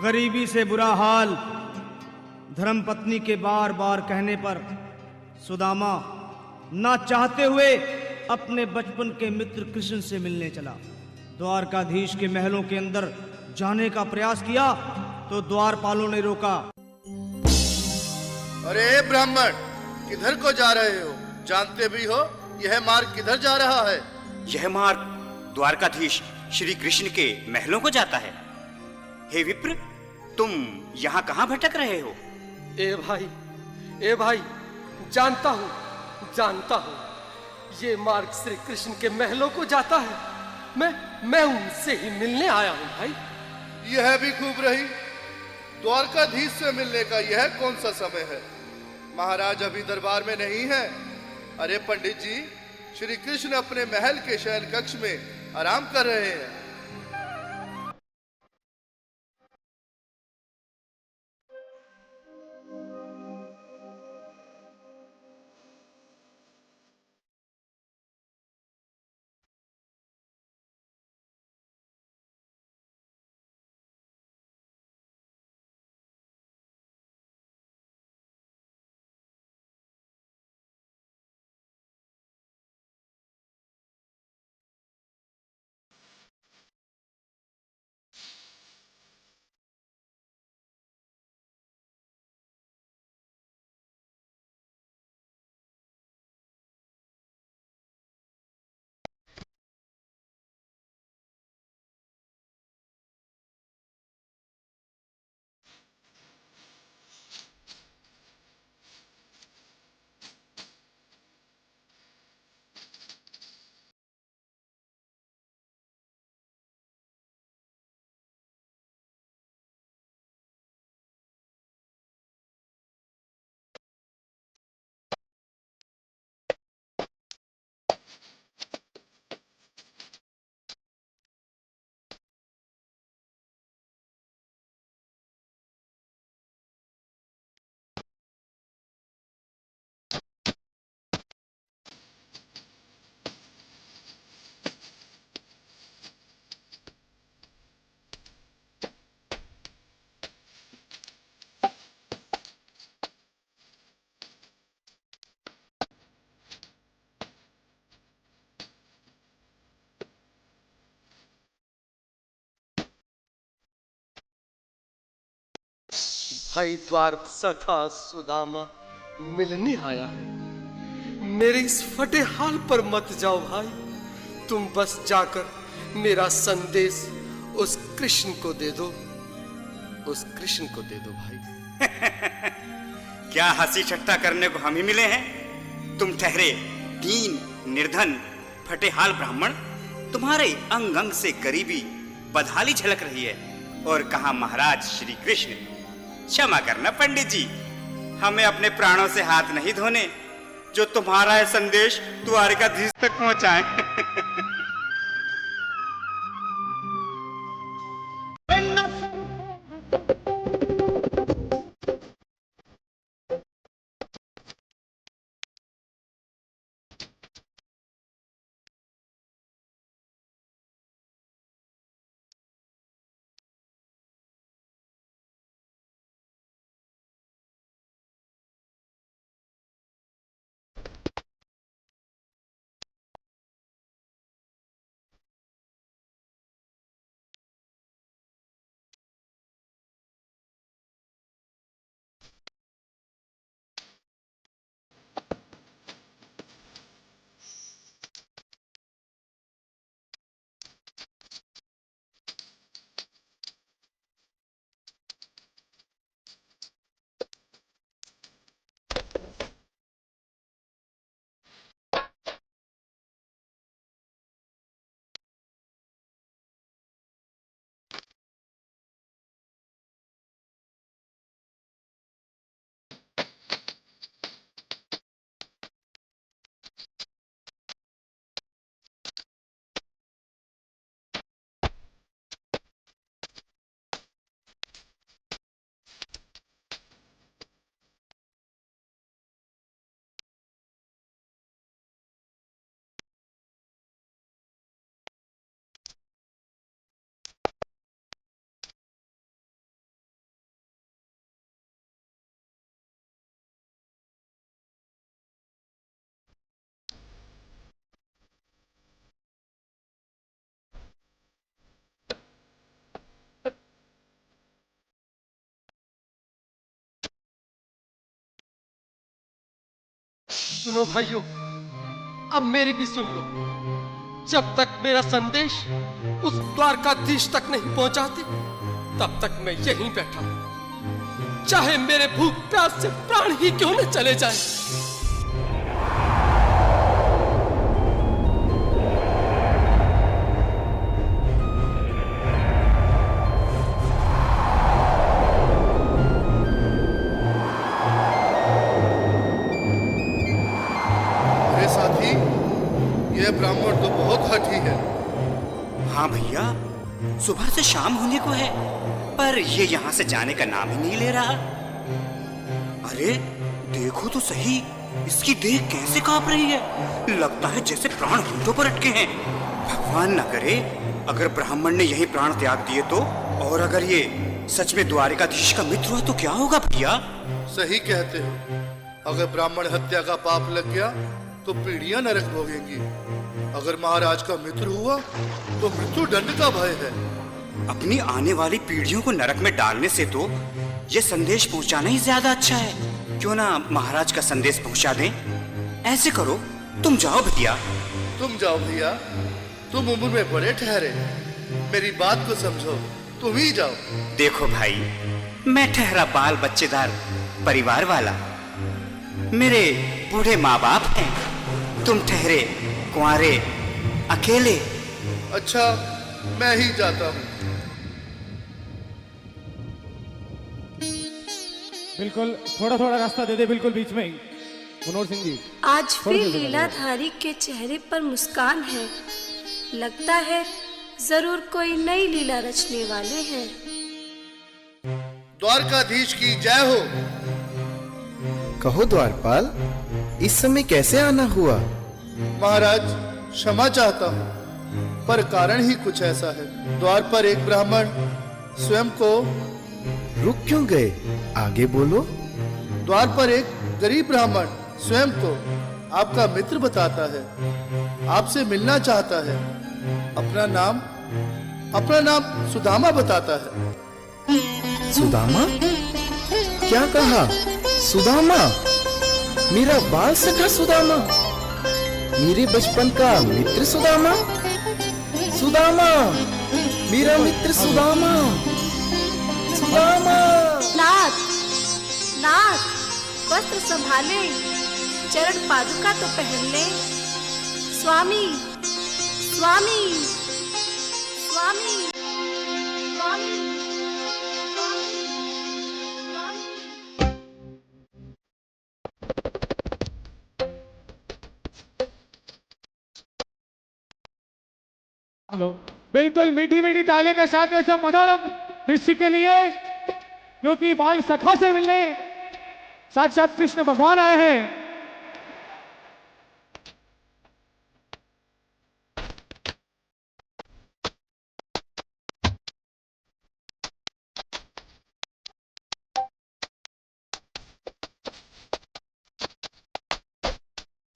गरीबी से बुरा हाल। धर्मपत्नी के बार बार कहने पर सुदामा ना चाहते हुए अपने बचपन के मित्र कृष्ण से मिलने चला। द्वारकाधीश के महलों के अंदर जाने का प्रयास किया तो द्वारपालों ने रोका। अरे ब्राह्मण, किधर को जा रहे हो? जानते भी हो यह मार्ग किधर जा रहा है? यह मार्ग द्वारकाधीश श्री कृष्ण के महलों को जाता है। हे विप्र, तुम यहाँ कहाँ भटक रहे हो? ए भाई, जानता हूँ ये मार्ग श्री कृष्ण के महलों को जाता है। मैं उनसे ही मिलने आया हूँ भाई। यह भी खूब रही। द्वारकाधीश से मिलने का यह कौन सा समय है? महाराज अभी दरबार में नहीं है। अरे पंडित जी, श्री कृष्ण अपने महल के शयन कक्ष में आराम कर रहे हैं। भाई द्वार सखा सुदामा मिलने आया है। मेरे इस फटे हाल पर मत जाओ भाई। तुम बस जाकर मेरा संदेश उस कृष्ण को दे दो। भाई। क्या हंसी ठट्टा करने को हम ही मिले हैं? तुम ठहरे दीन निर्धन फटेहाल ब्राह्मण, तुम्हारे अंग अंग से गरीबी बदहाली झलक रही है। और कहा महाराज श्री कृष्ण। क्षमा करना पंडित जी, हमें अपने प्राणों से हाथ नहीं धोने जो तुम्हारा यह संदेश द्वारकाधीश तक पहुंचाए। सुनो भाइयों, अब मेरी भी सुन लो। जब तक मेरा संदेश उस द्वारकाधीश तक नहीं पहुंचाती, तब तक मैं यहीं बैठा हूं, चाहे मेरे भूख प्यास से प्राण ही क्यों न चले जाए। अरे साथी, यह ब्राह्मण तो बहुत हठी है। हाँ भैया, सुबह से शाम होने को है, पर ये यहाँ से जाने का नाम ही नहीं ले रहा। अरे देखो तो सही, इसकी देह कैसे कांप रही है। लगता है जैसे प्राण होठों पर अटके हैं। भगवान न करे अगर ब्राह्मण ने यही प्राण त्याग दिए तो, और अगर ये सच में द्वारिकाधीश का मित्र हुआ तो क्या होगा भैया? सही कहते हो। अगर ब्राह्मण हत्या का पाप लग गया तो पीढ़ियां नरक भोगेंगी। अगर महाराज का मित्र हुआ तो मृत्यु दंड का भय है। अपनी आने वाली पीढ़ियों को नरक में डालने से तो ये संदेश पहुंचाना ही ज्यादा अच्छा है। क्यों ना महाराज का संदेश पहुंचा दें? ऐसे करो, तुम जाओ भैया। तुम जाओ भैया, तुम उम्र में बड़े ठहरे, मेरी बात को समझो, तुम ही जाओ। देखो भाई, मैं ठहरा बाल बच्चेदार परिवार वाला, मेरे बूढ़े माँ बाप हैं, तुम ठहरे कुंवारे अकेले। अच्छा, मैं ही जाता हूँ। बिल्कुल, थोड़ा थोड़ा रास्ता दे दे, बिल्कुल बीच में ही। मनोहर सिंह जी, आज फिर लीलाधारी के चेहरे पर मुस्कान है। लगता है जरूर कोई नई लीला रचने वाले हैं। द्वारकाधीश की जय हो। कहो द्वारपाल, इस समय कैसे आना हुआ? महाराज, क्षमा चाहता हूँ, पर कारण ही कुछ ऐसा है। द्वार पर एक ब्राह्मण स्वयं को। रुक क्यों गए? आगे बोलो। द्वार पर एक गरीब ब्राह्मण स्वयं को आपका मित्र बताता है, आपसे मिलना चाहता है। अपना नाम सुदामा बताता है। सुदामा? क्या कहा? सुदामा? मेरा बाल सखा सुदामा? मेरे बचपन का मित्र सुदामा? सुदामा, मेरा मित्र सुदामा। सुदामा। नाथ, नाथ, वस्त्र संभाले, चरण पादुका तो पहन ले। स्वामी, स्वामी, स्वामी, स्वामी, हेलो। बिल्कुल मीठी मीठी ताली के साथ में सब मनोरम ऋषि के लिए, क्योंकि बाल सखा से मिलने साक्षात कृष्ण भगवान आए हैं।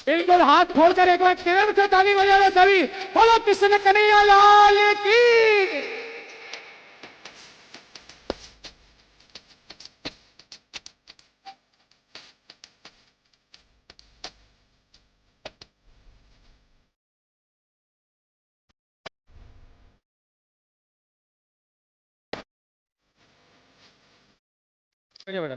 बिल्कुल हाथ खोलकर एक बार प्रेम से ताली बजाना सभी। बोलो कृष्ण कन्हैया लाल की। बेटा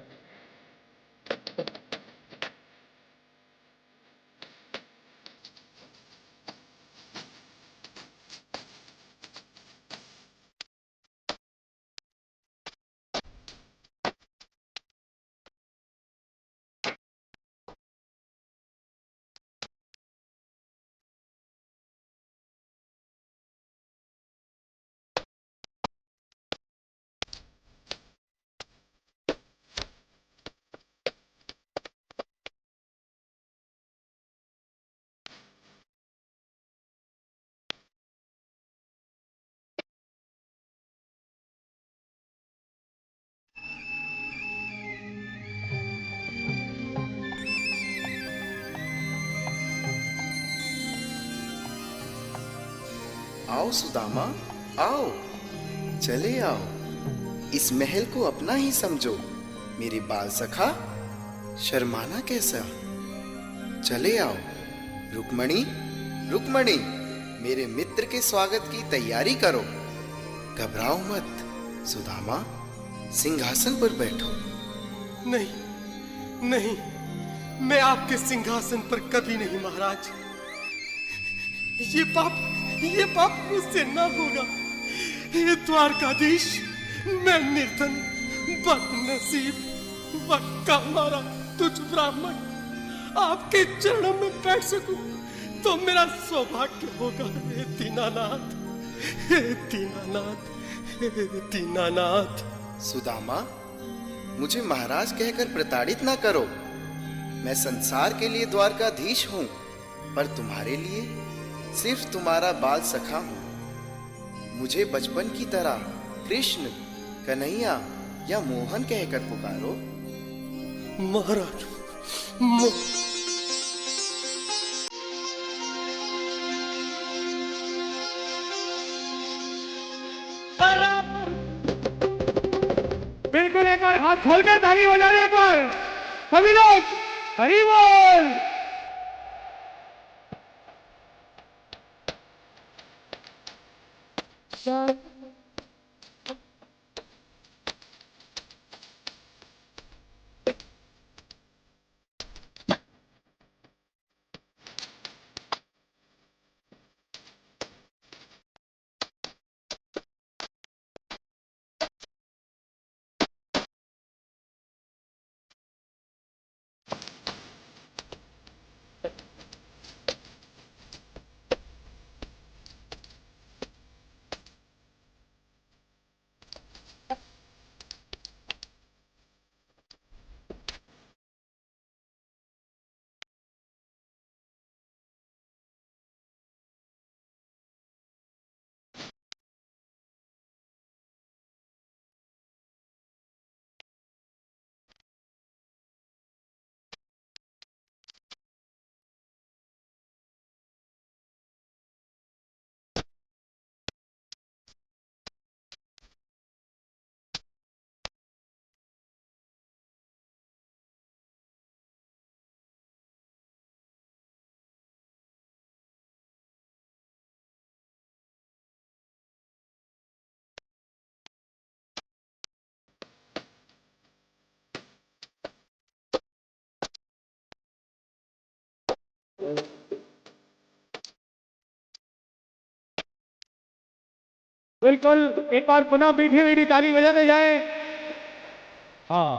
आओ सुदामा, आओ, चले आओ। इस महल को अपना ही समझो। मेरे बाल सखा, शर्माना कैसा? चले आओ। रुक्मणी, रुक्मणी, मेरे मित्र के स्वागत की तैयारी करो। घबराओ मत। सुदामा, सिंहासन पर बैठो। नहीं नहीं, मैं आपके सिंहासन पर कभी नहीं महाराज। ये पाप मुझसे ना होगा। हे द्वारकाधीश, मैं निर्धन, बदनसीब, वक्का मारा तुझ ब्राह्मण आपके चरणों में बैठ सकूं तो मेरा सौभाग्य होगा। हे दीनानाथ, हे दीनानाथ, हे दीनानाथ। सुदामा, मुझे महाराज कहकर प्रताड़ित ना करो। मैं संसार के लिए द्वारकाधीश हूं, पर तुम्हारे लिए सिर्फ तुम्हारा बाल सखा हूं। मुझे बचपन की तरह कृष्ण, कन्हैया या मोहन कहकर पुकारो। महाराज, बिल्कुल एक बार हाथ खोलकर ताली बजाने पर सभी लोग हरि बोल। बिल्कुल एक बार पुनः मीठी मीठी ताली बजाते जाए। हाँ,